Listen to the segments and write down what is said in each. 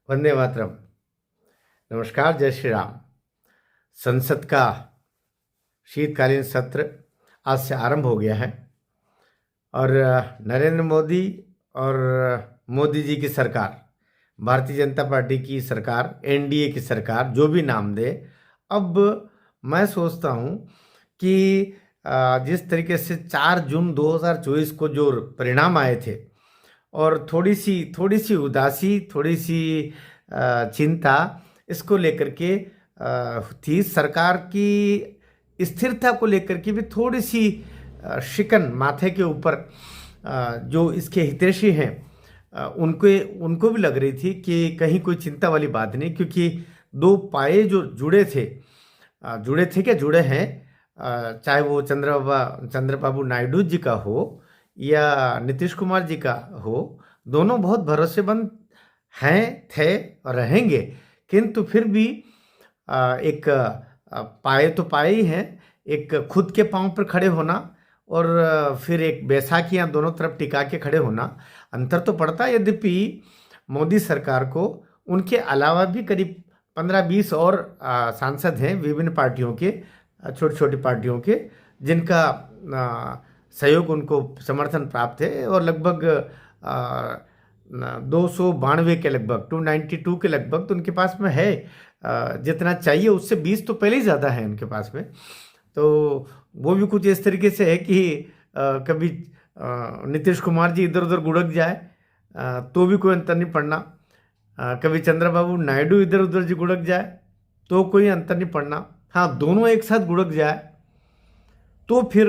वंदे मातरम। नमस्कार, जय श्री राम। संसद का शीतकालीन सत्र आज से आरंभ हो गया है और नरेंद्र मोदी और मोदी जी की सरकार, भारतीय जनता पार्टी की सरकार, एनडीए की सरकार, जो भी नाम दे, अब मैं सोचता हूँ कि जिस तरीके से 4 जून 2024 को जो परिणाम आए थे और थोड़ी सी उदासी, थोड़ी सी चिंता इसको लेकर के थी। सरकार की स्थिरता को लेकर के भी थोड़ी सी शिकन माथे के ऊपर जो इसके हितैषी हैं उनके उनको भी लग रही थी कि कहीं कोई चिंता वाली बात नहीं, क्योंकि दो पाए जो जुड़े हैं, चाहे वो चंद्रबाबू नायडू जी का हो या नीतीश कुमार जी का हो, दोनों बहुत भरोसेमंद हैं, थे और रहेंगे। किंतु फिर भी एक पाए तो पाए ही हैं, एक खुद के पांव पर खड़े होना और फिर एक बैसाखियां दोनों तरफ टिका के खड़े होना, अंतर तो पड़ता है। यद्यपि मोदी सरकार को उनके अलावा भी करीब 15-20 और सांसद हैं विभिन्न पार्टियों के, छोटी छोटी पार्टियों के, जिनका सहयोग, उनको समर्थन प्राप्त है और लगभग 292 के लगभग 292 के लगभग तो उनके पास में है। जितना चाहिए उससे 20 तो पहले ही ज़्यादा है उनके पास में। तो वो भी कुछ इस तरीके से है कि कभी नीतीश कुमार जी इधर उधर गुड़क जाए तो भी कोई अंतर नहीं पड़ना, कभी चंद्रबाबू नायडू इधर उधर जी गुड़क जाए तो कोई अंतर नहीं पड़ना। हाँ, दोनों एक साथ गुड़क जाए तो फिर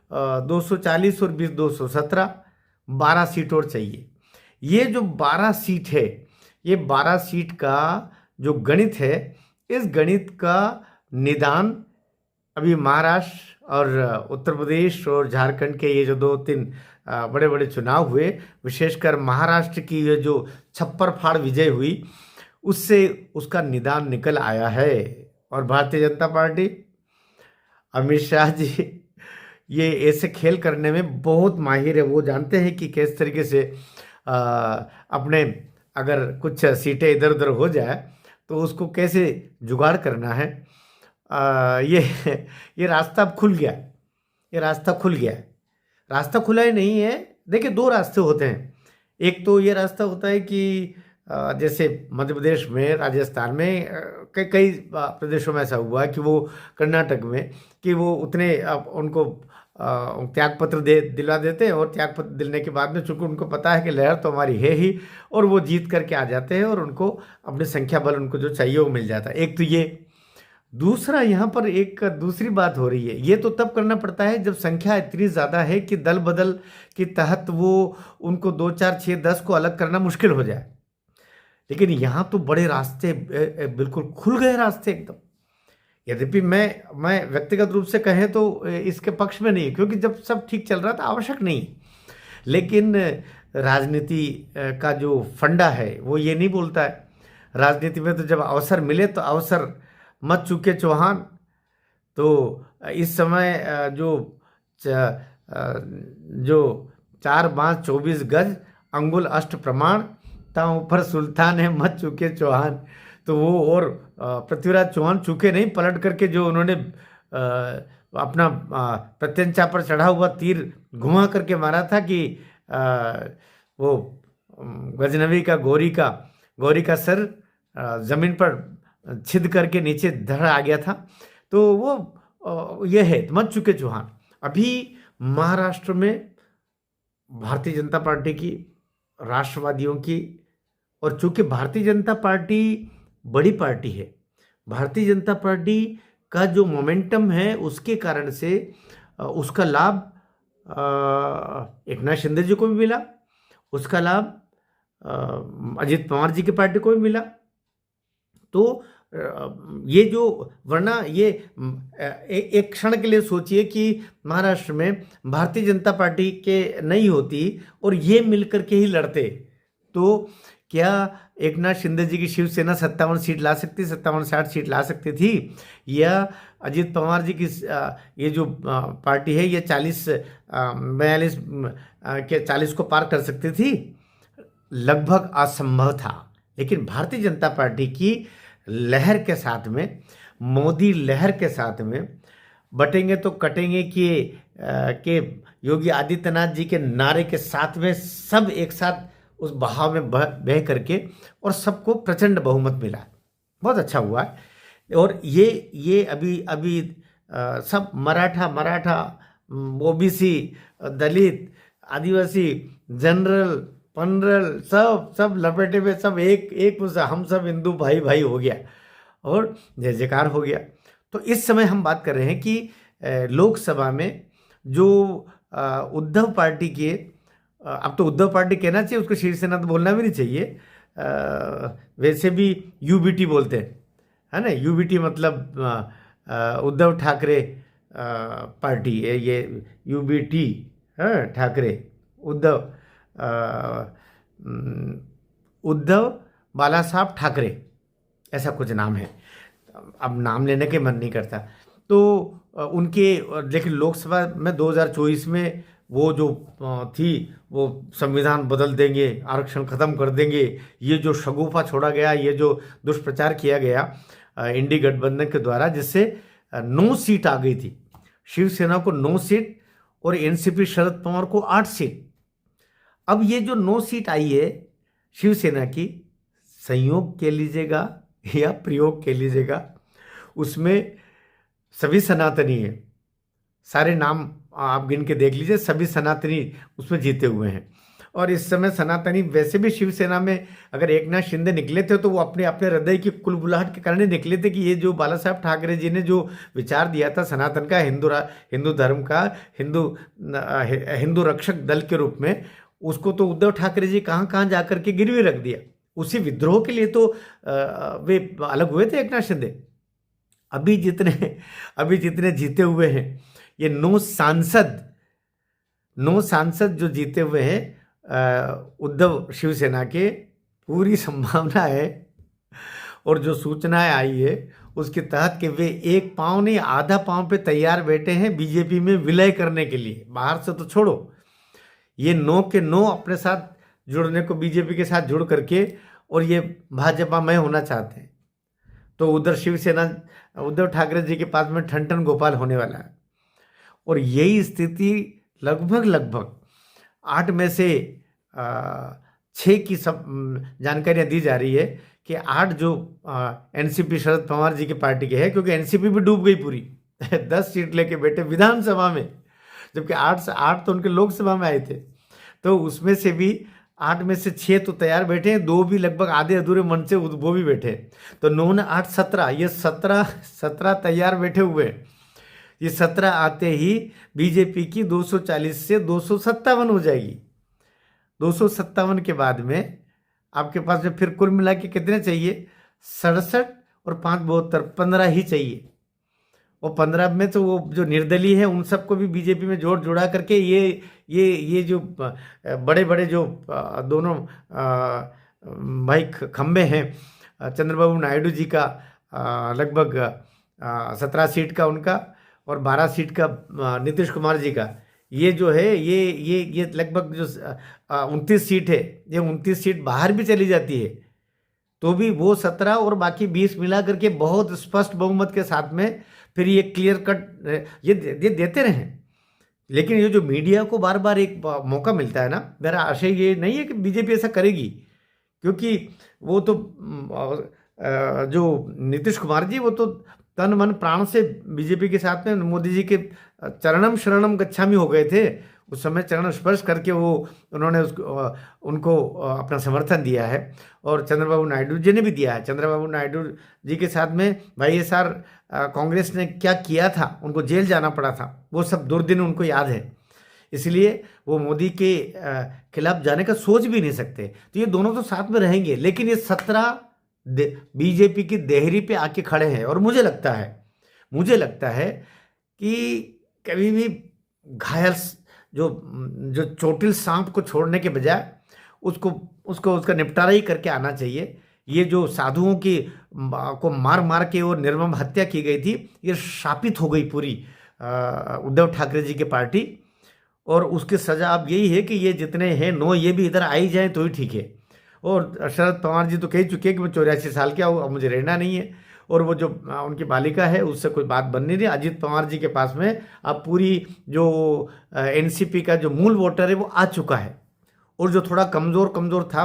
240 और 20 217, 12 सीट और चाहिए। ये जो 12 सीट है, ये 12 सीट का जो गणित है, इस गणित का निदान अभी महाराष्ट्र और उत्तर प्रदेश और झारखंड के ये जो 2-3 बड़े बड़े चुनाव हुए, विशेषकर महाराष्ट्र की ये जो छप्पर फाड़ विजय हुई, उससे उसका निदान निकल आया है। और भारतीय जनता पार्टी, अमित शाह जी ये ऐसे खेल करने में बहुत माहिर है। वो जानते हैं कि किस तरीके से अपने अगर कुछ सीटें इधर उधर हो जाए तो उसको कैसे जुगाड़ करना है। ये रास्ता अब खुल गया, ये रास्ता खुल गया है। रास्ता खुला ही नहीं है। देखिए, 2 रास्ते होते हैं। एक तो ये रास्ता होता है कि जैसे मध्य प्रदेश में, राजस्थान में, कई कई प्रदेशों में ऐसा हुआ कि वो, कर्नाटक में, कि वो उतने उनको त्याग पत्र दिला देते हैं और त्याग पत्र दिलने के बाद में चूंकि उनको पता है कि लहर तो हमारी है ही, और वो जीत करके आ जाते हैं और उनको अपने संख्या बल उनको जो चाहिए वो मिल जाता है। एक तो ये। दूसरा, यहाँ पर एक दूसरी बात हो रही है। ये तो तब करना पड़ता है जब संख्या इतनी ज़्यादा है कि दल बदल के तहत वो उनको 2, 4, 6, 10 को अलग करना मुश्किल हो जाए। लेकिन यहाँ तो बड़े रास्ते बिल्कुल खुल गए, रास्ते एकदम। यद्यपि मैं व्यक्तिगत रूप से कहें तो इसके पक्ष में नहीं, क्योंकि जब सब ठीक चल रहा था आवश्यक नहीं। लेकिन राजनीति का जो फंडा है वो ये नहीं बोलता है। राजनीति में तो जब अवसर मिले तो अवसर मत चूके चौहान। तो इस समय जो 4 बाँस 24 गज अंगुल अष्ट प्रमाण, ता ऊपर सुल्तान है मत चूके चौहान। तो वो, और पृथ्वीराज चौहान चूके नहीं, पलट करके जो उन्होंने अपना प्रत्यंचा पर चढ़ा हुआ तीर घुमा करके मारा था कि वो गजनवी का गौरी का सर जमीन पर छिद करके नीचे धड़ आ गया था। तो वो ये है मत चूके चौहान। अभी महाराष्ट्र में भारतीय जनता पार्टी की, राष्ट्रवादियों की, और चूंकि भारतीय जनता पार्टी बड़ी पार्टी है, भारतीय जनता पार्टी का जो मोमेंटम है उसके कारण से उसका लाभ एकनाथ शिंदे जी को भी मिला, उसका लाभ अजित पवार जी की पार्टी को भी मिला। तो ये जो, वरना ये एक क्षण के लिए सोचिए कि महाराष्ट्र में भारतीय जनता पार्टी के नहीं होती और ये मिलकर के ही लड़ते, तो क्या एकनाथ शिंदे जी की शिवसेना 57 सीट ला सकती, 57-60 सीट ला सकती थी, या अजित पवार जी की ये जो पार्टी है ये 40-42 के 40 को पार कर सकती थी? लगभग असंभव था। लेकिन भारतीय जनता पार्टी की लहर के साथ में, मोदी लहर के साथ में, बटेंगे तो कटेंगे के योगी आदित्यनाथ जी के नारे के साथ में सब एक साथ उस बहाव में बह करके और सबको प्रचंड बहुमत मिला। बहुत अच्छा हुआ है। और ये अभी अभी सब मराठा ओबीसी, दलित, आदिवासी, जनरल, पंडरल, सब लपेटे में, सब एक हम सब हिंदू भाई भाई हो गया और जय जयकार हो गया। तो इस समय हम बात कर रहे हैं कि लोकसभा में जो उद्धव पार्टी के, अब तो उद्धव पार्टी कहना चाहिए, उसको शिवसेना तो बोलना भी नहीं चाहिए, वैसे भी यूबीटी बोलते हैं, है ना। यूबीटी मतलब उद्धव ठाकरे पार्टी है ये, यूबीटी, हाँ, ठाकरे, उद्धव बाला साहब ठाकरे, ऐसा कुछ नाम है। अब नाम लेने के मन नहीं करता। तो उनके, लेकिन लोकसभा में 2024 में वो जो थी, वो संविधान बदल देंगे, आरक्षण खत्म कर देंगे, ये जो शगुफा छोड़ा गया, ये जो दुष्प्रचार किया गया इंडी गठबंधन के द्वारा, जिससे 9 सीट आ गई थी, शिवसेना को 9 सीट और एनसीपी शरद पवार को 8 सीट। अब ये जो 9 सीट आई है शिवसेना की, संयोग कह लीजिएगा या प्रयोग कह लीजिएगा, उसमें सभी सनातनी है। सारे नाम आप गिन के देख लीजिए, सभी सनातनी उसमें जीते हुए हैं। और इस समय सनातनी वैसे भी शिवसेना में अगर एकनाथ शिंदे निकले थे तो वो अपने अपने हृदय की कुलबुलाहट के कारण निकले थे कि ये जो बाला साहब ठाकरे जी ने जो विचार दिया था सनातन का, हिंदू धर्म का, हिंदू रक्षक दल के रूप में, उसको तो उद्धव ठाकरे जी कहाँ कहाँ जाकर के गिरवी रख दिया। उसी विद्रोह के लिए तो वे अलग हुए थे एकनाथ शिंदे। अभी जितने जीते हुए हैं, ये 9 सांसद जो जीते हुए हैं उद्धव शिवसेना के, पूरी संभावना है और जो सूचनाएं आई है उसके तहत कि वे एक पांव नहीं आधा पांव पे तैयार बैठे हैं बीजेपी में विलय करने के लिए। बाहर से तो छोड़ो, ये 9 के 9 अपने साथ जुड़ने को, बीजेपी के साथ जुड़ करके, और ये भाजपा में होना चाहते हैं। तो उधर शिवसेना उद्धव ठाकरे जी के पास में ठन गोपाल होने वाला है। और यही स्थिति लगभग 8 में से 6 की सब जानकारियां दी जा रही है कि 8 जो एनसीपी शरद पवार जी की पार्टी के है, क्योंकि एनसीपी भी डूब गई पूरी 10 सीट लेके बैठे विधानसभा में, जबकि 8 तो उनके लोकसभा में आए थे। तो उसमें से भी 8 में से 6 तो तैयार बैठे हैं, 2 भी लगभग आधे अधूरे मन से वो भी बैठे। तो 9 ने 8 17, ये 17 तैयार बैठे हुए। ये 17 आते ही बीजेपी की 240 से 257 हो जाएगी। 257 के बाद में आपके पास में फिर कुल मिला के कितने चाहिए? 67 और 5 72, 15 ही चाहिए। और 15 में तो वो जो निर्दलीय है उन सबको भी बीजेपी में जुड़ा करके ये जो बड़े बड़े जो दोनों भाई खंबे हैं, चंद्रबाबू नायडू जी का लगभग 17 सीट का उनका, और 12 सीट का नीतीश कुमार जी का, ये जो है ये लगभग जो 29 सीट है, ये 29 सीट बाहर भी चली जाती है तो भी वो 17 और बाकी 20 मिला करके बहुत स्पष्ट बहुमत के साथ में फिर ये क्लियर कट ये देते रहे। लेकिन ये जो मीडिया को बार बार एक मौका मिलता है ना, मेरा आशय ये नहीं है कि बीजेपी ऐसा करेगी, क्योंकि वो तो जो नीतीश कुमार जी वो तो तन मन प्राण से बीजेपी के साथ में मोदी जी के चरणम शरणम गच्छामी हो गए थे। उस समय चरण स्पर्श करके उन्होंने उनको अपना समर्थन दिया है, और चंद्रबाबू नायडू जी ने भी दिया है। चंद्रबाबू नायडू जी के साथ में भाई SR कांग्रेस ने क्या किया था, उनको जेल जाना पड़ा था, वो सब दुर्दिन उनको याद है, इसलिए वो मोदी के खिलाफ जाने का सोच भी नहीं सकते। तो ये दोनों तो साथ में रहेंगे, लेकिन ये 17 बीजेपी की देहरी पे आके खड़े हैं। और मुझे लगता है कि कभी भी घायल जो चोटिल सांप को छोड़ने के बजाय उसका निपटारा ही करके आना चाहिए। ये जो साधुओं की को मार के और निर्मम हत्या की गई थी, ये शापित हो गई पूरी उद्धव ठाकरे जी की पार्टी, और उसकी सजा अब यही है कि ये जितने हैं 9 ये भी इधर आई जाए तो ही ठीक है। और शरद पवार जी तो कह चुके हैं कि मैं 84 साल का हूँ, अब मुझे रहना नहीं है। और वो जो उनकी बालिका है उससे कोई बात बन नहीं रही। अजीत पवार जी के पास में अब पूरी जो एनसीपी का जो मूल वोटर है वो आ चुका है, और जो थोड़ा कमज़ोर कमज़ोर था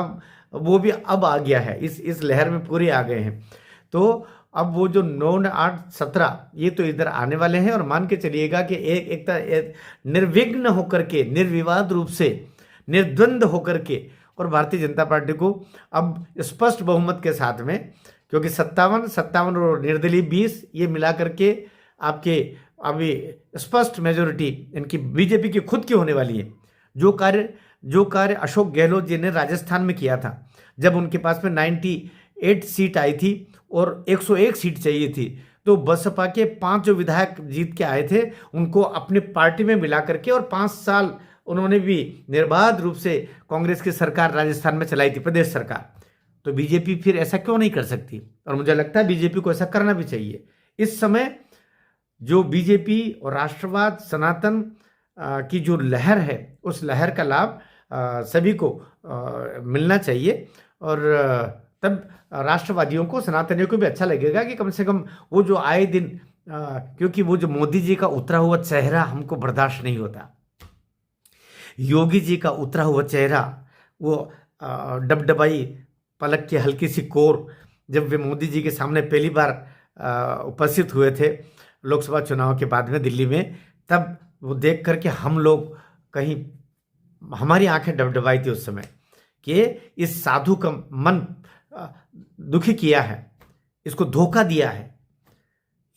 वो भी अब आ गया है, इस लहर में पूरे आ गए हैं। तो अब वो जो 9, 8, 17 ये तो इधर आने वाले हैं, और मान के चलिएगा कि एक निर्विघ्न होकर के, निर्विवाद रूप से, निर्द्वंद होकर के, और भारतीय जनता पार्टी को अब स्पष्ट बहुमत के साथ में, क्योंकि 57 और निर्दलीय 20 ये मिला करके आपके अभी स्पष्ट मेजोरिटी इनकी बीजेपी की खुद की होने वाली है। जो कार्य अशोक गहलोत जी ने राजस्थान में किया था, जब उनके पास में 98 सीट आई थी और 101 सीट चाहिए थी, तो बसपा के 5 जो विधायक जीत के आए थे उनको अपनी पार्टी में मिला करके, और 5 साल उन्होंने भी निर्बाध रूप से कांग्रेस की सरकार राजस्थान में चलाई थी, प्रदेश सरकार। तो बीजेपी फिर ऐसा क्यों नहीं कर सकती? और मुझे लगता है बीजेपी को ऐसा करना भी चाहिए। इस समय जो बीजेपी और राष्ट्रवाद सनातन की जो लहर है, उस लहर का लाभ सभी को मिलना चाहिए, और तब राष्ट्रवादियों को, सनातनियों को भी अच्छा लगेगा कि कम से कम वो जो आए दिन, क्योंकि वो जो मोदी जी का उतरा हुआ चेहरा हमको बर्दाश्त नहीं होता। योगी जी का उतरा हुआ चेहरा, वो डबडबाई पलक की हल्की सी कोर, जब वे मोदी जी के सामने पहली बार उपस्थित हुए थे लोकसभा चुनाव के बाद में दिल्ली में, तब वो देख करके हम लोग कहीं, हमारी आंखें डबडबाई थी उस समय कि इस साधु का मन दुखी किया है, इसको धोखा दिया है।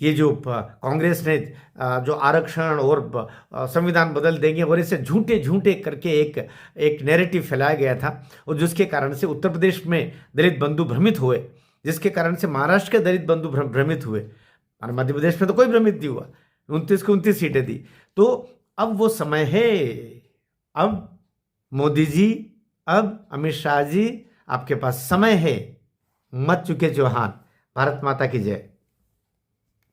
ये जो कांग्रेस ने जो आरक्षण और संविधान बदल देंगे और इसे झूठे झूठे करके एक नैरेटिव फैलाया गया था, और जिसके कारण से उत्तर प्रदेश में दलित बंधु भ्रमित हुए, जिसके कारण से महाराष्ट्र के दलित बंधु भ्रमित हुए, और मध्य प्रदेश में तो कोई भ्रमित नहीं हुआ, 29 को 29 सीटें दी। तो अब वो समय है, अब मोदी जी, अब अमित शाह जी, आपके पास समय है, मत चुके चौहान। भारत माता की जय।